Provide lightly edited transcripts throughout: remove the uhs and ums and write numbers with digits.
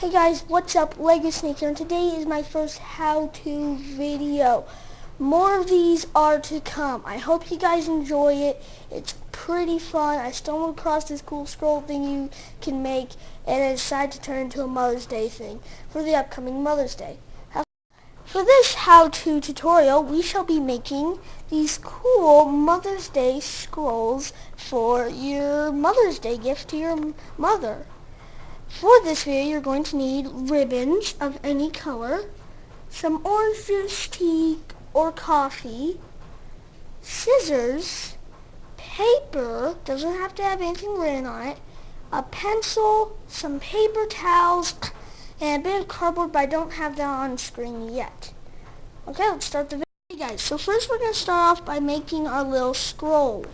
Hey guys, what's up? Legosnake here, and today is my first how-to video. More of these are to come. I hope you guys enjoy it. It's pretty fun. I stumbled across this cool scroll thing you can make, and I decided to turn it into a Mother's Day thing for the upcoming Mother's Day. For this how-to tutorial, we shall be making these cool Mother's Day scrolls for your Mother's Day gift to your mother. For this video, you're going to need ribbons of any color, some orange juice, tea, or coffee, scissors, paper, doesn't have to have anything written on it, a pencil, some paper towels, and a bit of cardboard, but I don't have that on screen yet. Okay, let's start the video. Okay guys, so first we're going to start off by making our little scroll.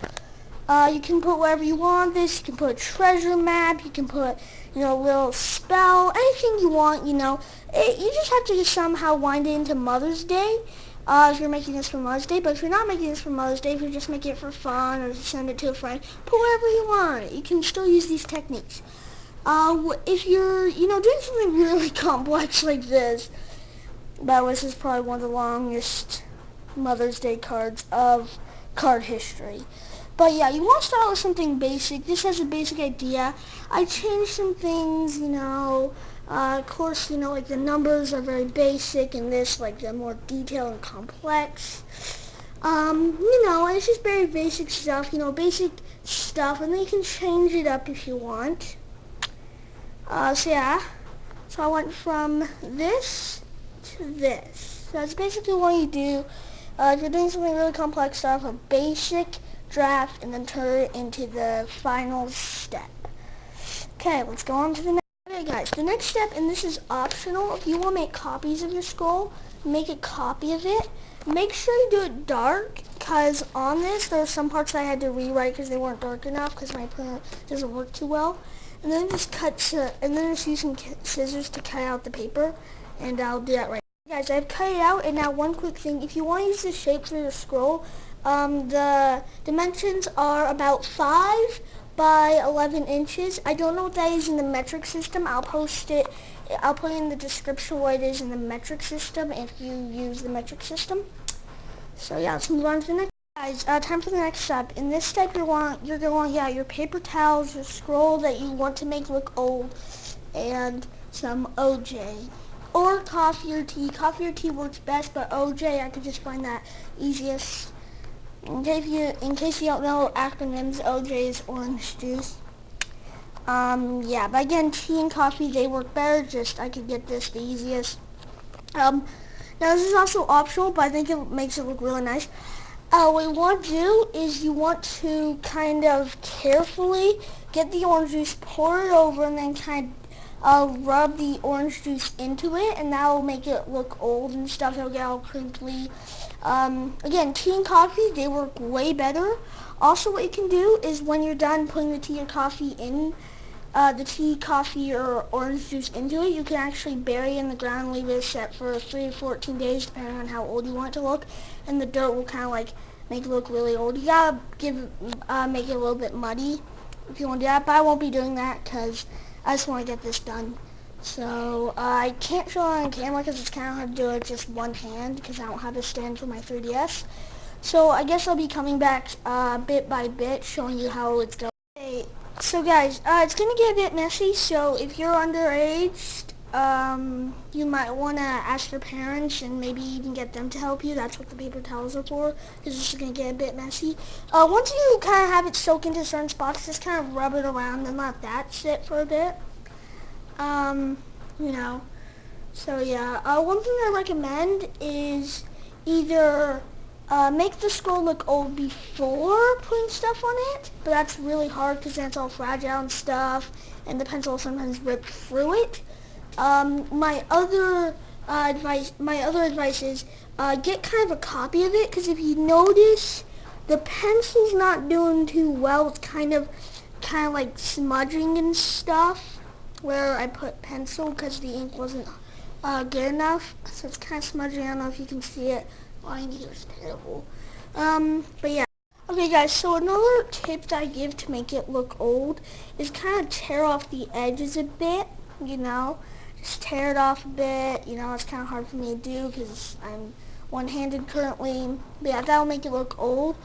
You can put whatever you want on this. You can put a treasure map. You can put, a little spell, anything you want, you just have to somehow wind it into Mother's Day if you're making this for Mother's Day. But if you're not making this for Mother's Day, if you're just making it for fun or send it to a friend, put whatever you want on it. You can still use these techniques. If you're, doing something really complex like this, this is probably one of the longest Mother's Day cards of card history. But yeah, you want to start with something basic. This has a basic idea. I changed some things, of course, like the numbers are very basic, and this, like, the more detailed and complex. It's just very basic stuff, basic stuff, and then you can change it up if you want. So I went from this to this. So that's basically what you do. If you're doing something really complex, start with a basic draft and then turn it into the final step. Okay, let's go on to the next. Okay guys, the next step, and this is optional, if you want to make copies of your scroll, make a copy of it. Make sure you do it dark, because on this there are some parts I had to rewrite because they weren't dark enough because my printer doesn't work too well. And then just use some scissors to cut out the paper, and I'll do that right now. Guys, I've cut it out, and now one quick thing, if you want to use the shape for your scroll, the dimensions are about 5 by 11 inches. I don't know what that is in the metric system. I'll put in the description what it is in the metric system if you use the metric system. So yeah, let's move on to the next. Guys, time for the next step. In this step, you're going to want your paper towels, your scroll that you want to make look old, and some OJ. Or coffee or tea. Coffee or tea works best, but OJ, I could just find that easiest. In case you don't know acronyms, OJ is orange juice. But again, tea and coffee, they work better. I could get this the easiest. Now this is also optional, but I think it makes it look really nice. What you want to do is you want to kind of carefully get the orange juice, pour it over, and then kind of rub the orange juice into it, and that will make it look old and stuff. It'll get all crinkly. Again, tea and coffee, they work way better. Also, what you can do is when you're done putting the tea or coffee in, the tea, coffee, or orange juice into it, you can actually bury it in the ground and leave it set for 3 to 14 days, depending on how old you want it to look, and the dirt will kind of like make it look really old. You gotta make it a little bit muddy if you want to do that, but I won't be doing that because I just want to get this done. So I can't show it on camera because it's kind of hard to do it with just one hand because I don't have a stand for my 3DS. So I guess I'll be coming back bit by bit showing you how it's going. Okay, so guys, it's going to get a bit messy, so if you're underage, you might want to ask your parents and maybe even get them to help you. That's what the paper towels are for, because this is going to get a bit messy. Once you kind of have it soak into certain spots, just kind of rub it around and let that sit for a bit. So yeah, one thing I recommend is either make the scroll look old before putting stuff on it, but that's really hard because then it's all fragile and stuff, and the pencil will sometimes rip through it. My other advice is get kind of a copy of it, because if you notice the pencil's not doing too well, it's kind of like smudging and stuff where I put pencil because the ink wasn't good enough, so it's kind of smudging. I don't know if you can see it. Mine here is terrible. But yeah. Okay guys, so another tip that I give to make it look old is kind of tear off the edges a bit, just tear it off a bit. You know, it's kind of hard for me to do because I'm one-handed currently. But yeah, that'll make it look old.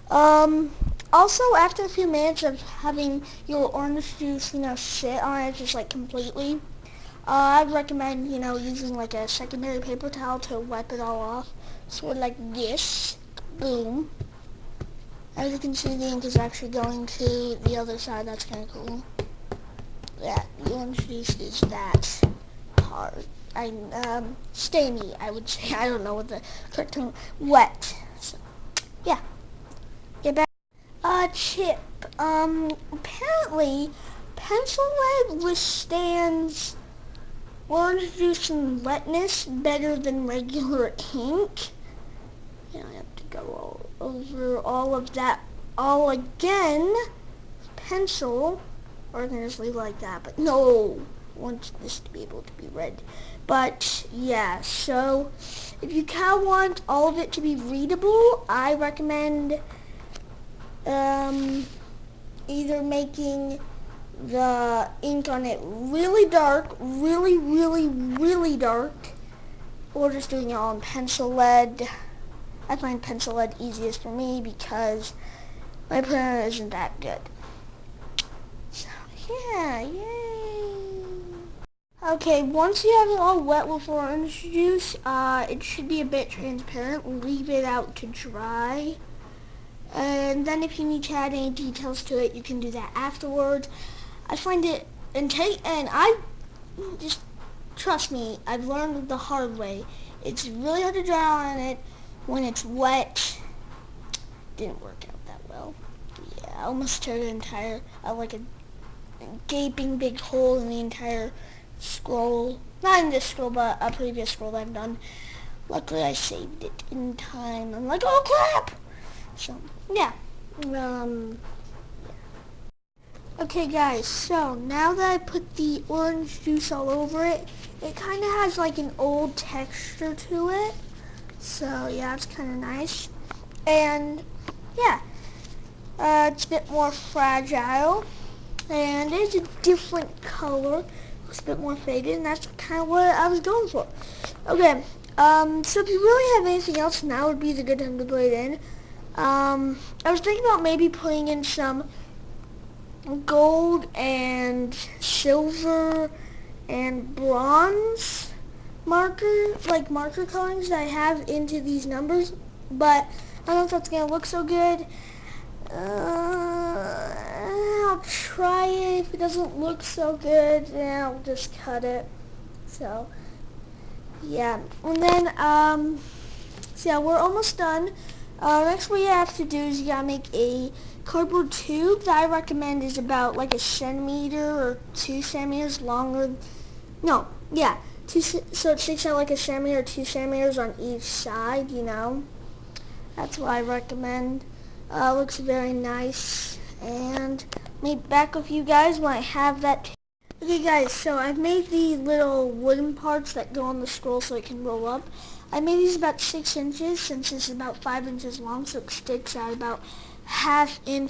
Also, after a few minutes of having your orange juice, you know, sit on it just like completely, I'd recommend, you know, using like a secondary paper towel to wipe it all off. Sort of like this. Boom. As you can see, the ink is actually going to the other side. That's kind of cool. Yeah, the orange juice is that hard. Stainy, I would say. I don't know what the correct term. Wet. So, yeah. Get back. Chip. Apparently, pencil lead withstands orange juice and wetness better than regular ink. You know, I have to go over all of that all again. Pencil, or I can just leave it like that, but no, I want this to be able to be read. But yeah, so if you kind of want all of it to be readable, I recommend either making the ink on it really dark, really dark, or just doing it all in pencil lead. I find pencil lead easiest for me because my printer isn't that good. So yeah, yay! Okay, once you have it all wet with orange juice, it should be a bit transparent. Leave it out to dry. And then if you need to add any details to it, you can do that afterwards. I find it, and I just, trust me, I've learned the hard way. It's really hard to draw on it when it's wet. Didn't work out that well. Yeah, I almost tear the entire, like a gaping big hole in the entire scroll. Not in this scroll, but a previous scroll I've done. Luckily I saved it in time. I'm like, oh crap! So, yeah. Okay guys, so now that I put the orange juice all over it, it kind of has like an old texture to it. So yeah, it's kind of nice. And yeah, it's a bit more fragile. And it's a different color. Looks a bit more faded, and that's kind of what I was going for. Okay, so if you really have anything else, now would be the good time to put it in. I was thinking about maybe putting in some gold and silver and bronze marker colorings that I have into these numbers, but I don't know if that's going to look so good. I'll try it. If it doesn't look so good, then I'll just cut it. So, yeah. And then, so yeah, we're almost done. Next what you have to do is you gotta make a cardboard tube that I recommend is about like a centimeter or 2 centimeters longer. No, yeah, so it sticks out like a centimeter or 2 centimeters on each side, you know. That's what I recommend. Looks very nice, and meet back with you guys when I have that. Okay guys, so I've made the little wooden parts that go on the scroll so it can roll up. I made these about 6 inches since this is about 5 inches long, so it sticks out about half an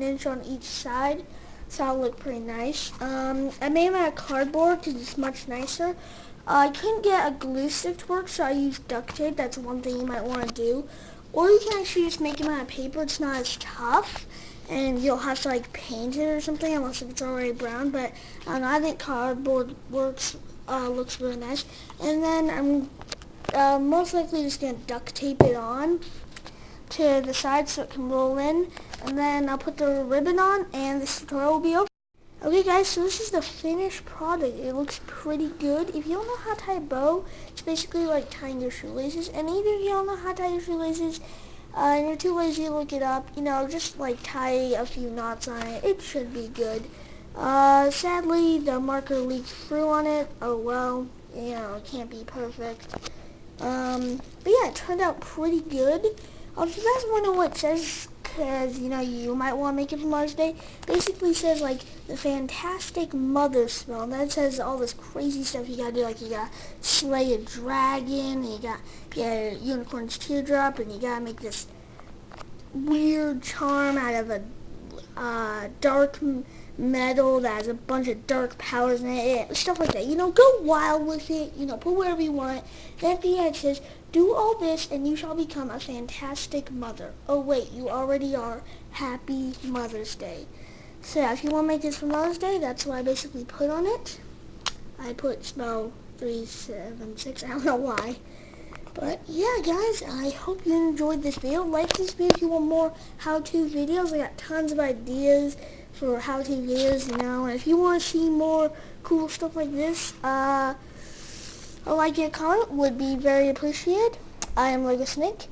inch on each side, so it'll look pretty nice. I made them out of cardboard because it's much nicer. I couldn't get a glue stick to work, so I used duct tape. That's one thing you might want to do. Or you can actually just make them out of paper. It's not as tough, and you'll have to like paint it or something unless if it's already brown. But I think cardboard looks really nice. And then I'm most likely just gonna duct tape it on to the side so it can roll in, and then I'll put the ribbon on, and this tutorial will be over. Okay guys, so this is the finished product. It looks pretty good. If you don't know how to tie a bow, it's basically like tying your shoelaces. And even if you don't know how to tie your shoelaces, and you're too lazy to look it up, you know, just like tie a few knots on it. It should be good. Sadly, the marker leaked through on it. Oh well, you know, it can't be perfect. But yeah, it turned out pretty good. If you guys want to know what it says, because, you know, you might want to make it for Mother's Day, basically says, like, the fantastic mother spell. And then it says all this crazy stuff you gotta do, like, you gotta slay a dragon, and you got a unicorn's teardrop, and you gotta make this weird charm out of a dark metal that has a bunch of dark powers in it, stuff like that. Go wild with it. Put whatever you want. And at the end it says, do all this and you shall become a fantastic mother. Oh wait, you already are. Happy Mother's Day. So yeah, if you want to make this for Mother's Day, that's what I basically put on it. I put spell 376, I don't know why. But yeah, guys, I hope you enjoyed this video. Like this video if you want more how-to videos. I got tons of ideas for how-to videos, And if you want to see more cool stuff like this, a like and a comment would be very appreciated. I am legosnake.